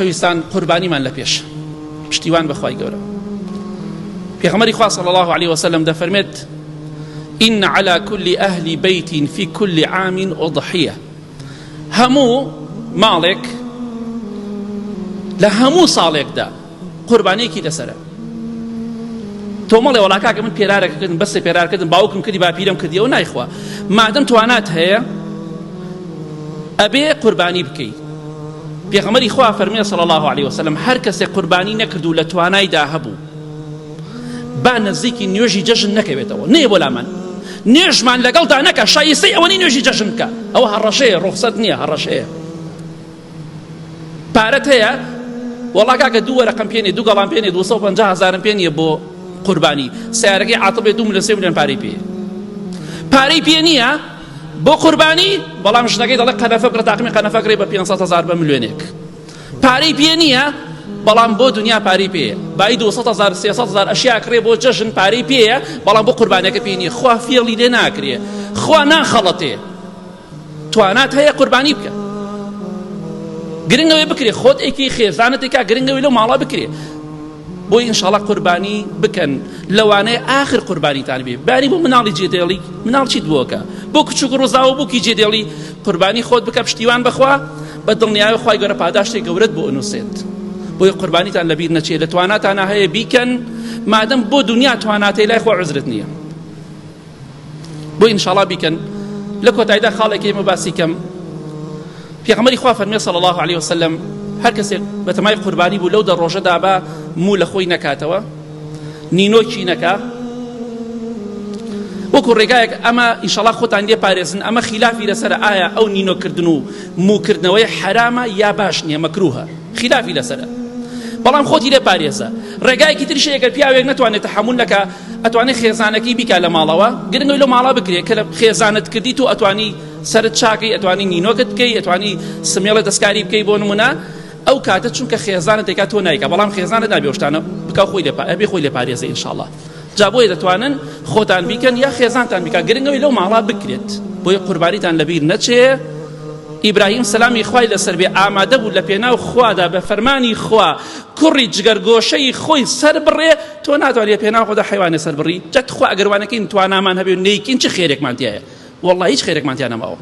ویستان قوربانیمان لە پێش پشتیوان بەخوای گەورە. پێغەمبەری خوا صلی الله عليه وسلم دەفەرمێت إن على كل أهل بيت في كل عام أضحية. هەموو ماڵێک لە هەموو ساڵێکدا قوربانیەکی لەسەرە. تۆ مەڵێ وەڵا کاکە من پێرارەکەکردم بەسێ پێرارکردم باوکم کردی باپیرم کردیەوە نایخوا مادەم توانات هەیە ئەبێ قوربانی بکەی. پێغەمبەری خوا فەرمێ صلی الله عليه وسلم هەر کەسێک قوربانی نەکرد و لە توانایدا هەبوو با نزیکی نوێژی جەژن نەکەوێتەوە نەیە بۆ لامان نوێژمان لەگەڵدا نەکە شایستەی ئەوەی نوێژی جەژن بکە ئەوە هەڕەشەیە ڕوخسەت نییە هەڕەشەیە. پارەت هەیە وەڵا کاکە دوو وەرەقەم پێنێ دوو گەڵام پێنێ 250,000 پێنیە بۆ قوربانی سیارەکەی عاتڵ بێ 2 ملیۆن 3 ملیۆن پارەی پێ پارەی پێ نییە بۆ قوربانی بەڵام ژنەکەی دەڵێ قەنەفە بکڕە تاقیمی قەنەفەکڕێ بە 500,000 بە ملیۆنێک پارەی پێ نییە بەڵام بۆ دنیا پارەی پێیە بای 200,000 300,000 ئەشیا کڕێ بۆ جەژن پارەی پێیە بەڵام بۆ قوربانیەکە پێ نییە خوا فێڵی لێ ناکرێ خوا ناخەڵەتێ توانات هەیە قوربانی بکە گرنگەوەی بکرێ خۆت ئێکی خێزانەتێکا گرنگەوەی لەو ماڵا بکرێ بۆی ئینشاڵڵا قوربانی بکەن لەوانەیە ئاخر قوربانیتان بێ باری بۆ مناڵی جێدێڵی مناڵ چیت بۆکە بۆ کچوک ڕۆزاوە بووکی جێدێڵی قوربانی خۆت بکە پشتیوان بخوا بە دڵنیایی خوای گەورە پاداشتێک گەورەت بۆ ئەنووسێت بۆی قوربانیتان لەبیر نەچێ لە تواناتانە هەیە بیکەن مادەم بۆ دنیا تواناتەی لای خوا عوزرت نییە بۆی ئینشاڵڵا بیکەن. لە کۆتاییدا خاڵێکی ئێمە باسی کەم پێغەمبەری خوا فەرمێ صلی الله عليه وسلم هەر کەسێک بە تەمای قوربانی بوو لەو دەڕۆژەدا بە موو لە خۆی نەکاتەوە نینۆکی نەکا وەکو ڕێگایەک ئەمە ئینشاڵڵا خۆتان لێ پارێزن ئەمە خلافی لەسەر ئایا ئەو نینۆکردن و موکردنەوەی حرامە یا باش نییە مەکروهە خلافی لەسەرە بەڵام خۆتی لێ پارێزە. ڕێگایەکی تریشە ئەگەر پیاوێک نەتوانێت تەحمل نەکا ئەتوانێت خێزانەکەی بیکا لە ماڵەوە گرنگەوەی لە ماڵا بکرێت کە لە خێزانت کردی تو ئەتوانی سەرت چاکەی ئەتوانی نینۆکت بکەی ئەتوانی سمێڵە دەستکاری بکەی بۆ نمونە ئەو کاتە چونکە خێزانت تێکا تۆ نایکە بەڵام خێزانت نابێ شتانە بکە ئەبێ خۆی لێ پارێزە ئینشاڵڵا جا بۆیە دەتوانن خۆتان بیکەن یا خێزانتان بیکە گرنگەوەی لەو ماڵا بکرێت بۆیە قوربانیتان لەبیر نەچێ. ئیبراهیم سەلامی خوای لەسەر بێ ئامادە بوو لە پێناو خوادا بە فەرمانی خوا کوڕی جگەرگۆشەی خۆی سەر بڕێ تۆ ناتوانێت پێناو خۆدا حیوانێ سەر بڕی جەت خوا ئەگەروانەکەین توانامان هەبێ و نەیکین چه خێرێکمان تایە والله هیچ خێرێکمان تیا نەماوە